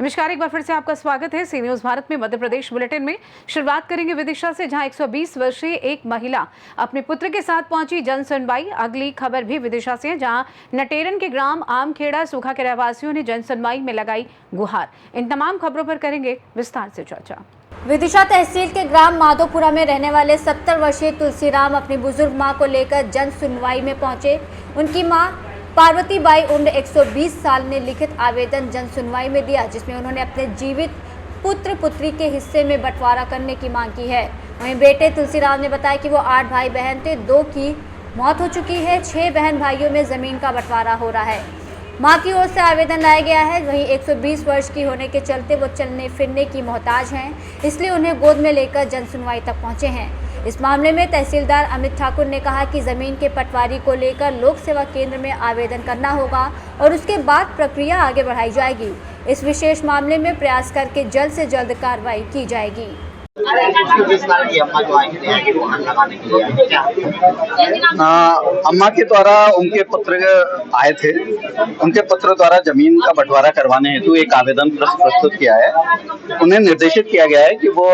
नमस्कार, एक बार फिर से आपका स्वागत है सी न्यूज भारत में मध्य प्रदेश बुलेटिन में। शुरुआत करेंगे विदिशा से, जहां 120 वर्षीय एक महिला अपने पुत्र के साथ पहुंची जन सुनवाई। अगली खबर भी विदिशा से है, जहां नटेरन के ग्राम आमखेड़ा सूखा के रहवासियों ने जन सुनवाई में लगाई गुहार। इन तमाम खबरों पर करेंगे विस्तार से चर्चा। विदिशा तहसील के ग्राम माधोपुरा में रहने वाले 70 वर्षीय तुलसीराम अपनी बुजुर्ग मां को लेकर जन सुनवाई में पहुंचे। उनकी मां पार्वती बाई उम्र 120 साल ने लिखित आवेदन जन सुनवाई में दिया, जिसमें उन्होंने अपने जीवित पुत्र पुत्री के हिस्से में बंटवारा करने की मांग की है। वहीं बेटे तुलसीराम ने बताया कि वो 8 भाई बहन थे, 2 की मौत हो चुकी है, 6 बहन भाइयों में जमीन का बंटवारा हो रहा है। मां की ओर से आवेदन लाया गया है। वहीं 120 वर्ष की होने के चलते वो चलने फिरने की मोहताज हैं, इसलिए उन्हें गोद में लेकर जन सुनवाई तक पहुंचे हैं। इस मामले में तहसीलदार अमित ठाकुर ने कहा कि जमीन के पटवारी को लेकर लोक सेवा केंद्र में आवेदन करना होगा और उसके बाद प्रक्रिया आगे बढ़ाई जाएगी। इस विशेष मामले में प्रयास करके जल्द से जल्द कार्रवाई की जाएगी। अम्मा के द्वारा उनके पुत्र आए थे, उनके पुत्र द्वारा जमीन का बंटवारा करवाने हेतु एक आवेदन प्रस्तुत किया है। उन्हें निर्देशित किया गया है कि वो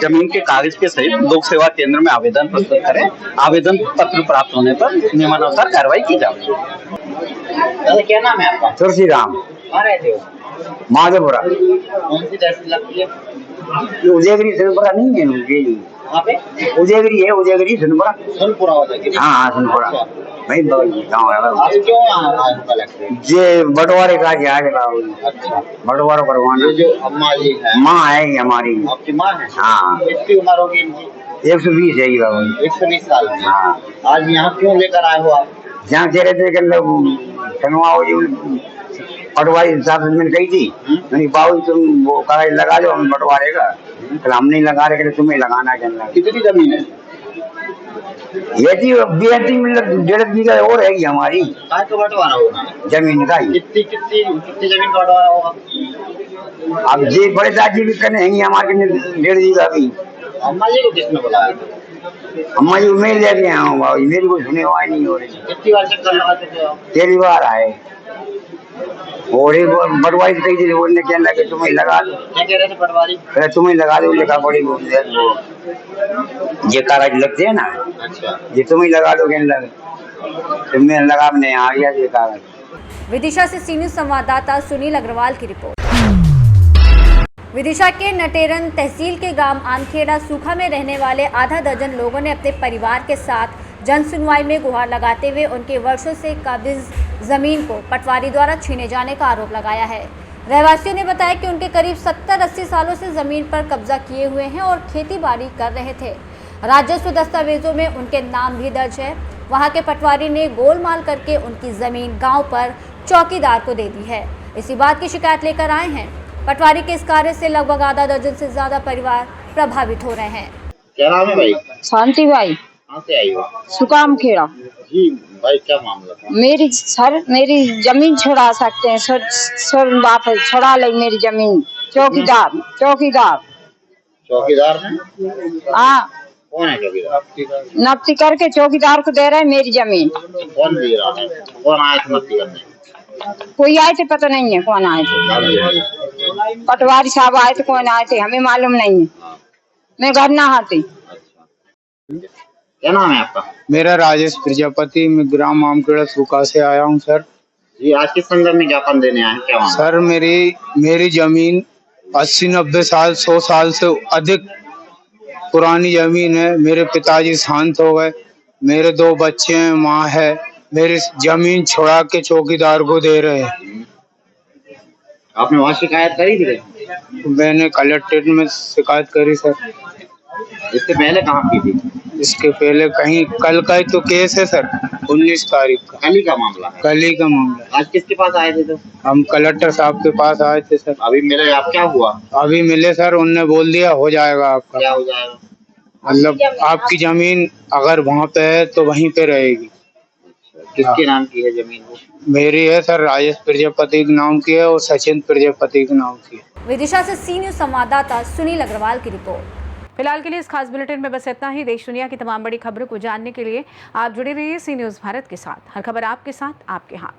जमीन के कागज के सहित लोक सेवा केंद्र में आवेदन प्रस्तुत करें। आवेदन पत्र प्राप्त होने पर नियमानुसार कार्रवाई की जाएगी। क्या नाम है आपका? तुलसीराम। कहाँ रहते हो? माधोपुरा। कौन सी तहसील लगती है? उदयगिरी सुनपुरा नहीं है उनकी, वहाँ पे उदयगिरी है, उदयगिरी सुनपुरा। सुनपुरा उदयगिरी। हाँ सुनपुरा भाई गाँव है। आप क्यों यहाँ कलेक्ट? ये बंटवारे का क्या है बाबू? अच्छा, बंटवारा करवाना। ये जो अम्मा जी है, माँ है हमारी। आपकी माँ है? हाँ। कितनी उम्र होगी इनकी? 120 है बाबू। 120 साल की। हाँ। आज यहाँ क्यों लेकर आए हो आप? जहाँ कह रहे थे कि सुनवाओ जी, पटवारी साहब ने कही थी, नहीं बाबू तुम वो कागज लगा दो, हम बंटवारे का। कल हम नहीं लगा रहे, तुम्हें लगाना है। कितनी जमीन है? ये थी 1.5 बीघा और है हमारी। कहाँ का बंटवारा होगा? जमीन का ही। कितनी जमीन का बंटवारा होगा? अब जी बड़े दादी भी करने हैं हमारे 1.5 बीघा भी। अम्मा जी को किसने बुलाया? अम्मा जी मेल लेके आया हूँ बाबू, मेरी कोई सुने हुआ नहीं हो रही। कितनी बार चक्कर लगाते थे आप? पहली बार आए और बटवारी कही थी, बोलने क्या लगे तुम्हें लगा दो। क्या कह रहे थे पटवारी? तुम्हें लगा दो, लिखा पड़ी वो ये कागज लगते है ना। अच्छा, ये तुम्हें लगा दो, कहने लगे तुम्हें लगा, नहीं आ गया ये कागज। विदिशा से सी न्यूज संवाददाता सुनील अग्रवाल की रिपोर्ट। विदिशा के नटेरन तहसील के ग्राम आमखेड़ा सूखा में रहने वाले आधा दर्जन लोगों ने अपने परिवार के साथ जन सुनवाई में गुहार लगाते हुए उनके वर्षों से काबिज जमीन को पटवारी द्वारा छीने जाने का आरोप लगाया है। रहवासियों ने बताया कि उनके करीब 70-80 सालों से जमीन पर कब्जा किए हुए हैं और खेती बाड़ी कर रहे थे। राजस्व दस्तावेजों में उनके नाम भी दर्ज है। वहां के पटवारी ने गोलमाल करके उनकी जमीन गांव पर चौकीदार को दे दी है। इसी बात की शिकायत लेकर आए हैं। पटवारी के इस कार्य से लगभग आधा दर्जन से ज्यादा परिवार प्रभावित हो रहे हैं। क्या नाम है भाई? शांति बाई। कहाँ से आई हो? सुकाम खेड़ा। जी भाई, क्या मामला था? मेरी जमीन छुड़ा सकते हैं सर वापस छुड़ा ले मेरी जमीन। चौकीदार ने? हाँ। कौन है चौकीदार? नफ्ती करके चौकीदार को दे रहे हैं मेरी जमीन। कौन दे रहा है? कौन आया था नफ्ती करने? कोई आए थे, पता नहीं है कौन आए थे। पटवारी साहब आए थे, कौन आए थे हमें मालूम नहीं है। मैं घर ना आती। क्या नाम है आपका? मेरा राजेश प्रजापति, मैं ग्राम आमखेड़ा सूखा से आया हूँ सर। जी, आज किस संदर्भ में ज्ञापन देने आए हैं? क्या मामला? सर मेरी जमीन 80-90 साल 100 साल से अधिक पुरानी जमीन है। मेरे पिताजी शांत हो गए, मेरे 2 बच्चे हैं, माँ है। मेरी जमीन छुड़ा के चौकीदार को दे रहे हैं। आपने वहाँ शिकायत करी थी? मैंने कलेक्ट्रेट में शिकायत करी सर। इससे पहले कहाँ की थी? इसके पहले कहीं कल का ही तो केस है सर, 19 तारीख का। कल ही का मामला है? कल ही का मामला। आज किसके पास आए थे? तो हम कलेक्टर साहब के पास आए थे सर। अभी मिले? आप क्या हुआ? अभी मिले सर, उनने बोल दिया हो जाएगा आपका। क्या हो जाएगा? मतलब आपकी जमीन अगर वहाँ पे है तो वहीं पे रहेगी। किसके नाम की है जमीन? वो मेरी है सर, राजेश प्रजापति के नाम की है और सचिन प्रजापति के नाम की है। विदिशा से सी न्यूज संवाददाता सुनील अग्रवाल की रिपोर्ट। फिलहाल के लिए इस खास बुलेटिन में बस इतना ही। देश दुनिया की तमाम बड़ी खबरों को जानने के लिए आप जुड़े रहिए सी न्यूज़ भारत के साथ। हर खबर आपके साथ, आपके हाथ।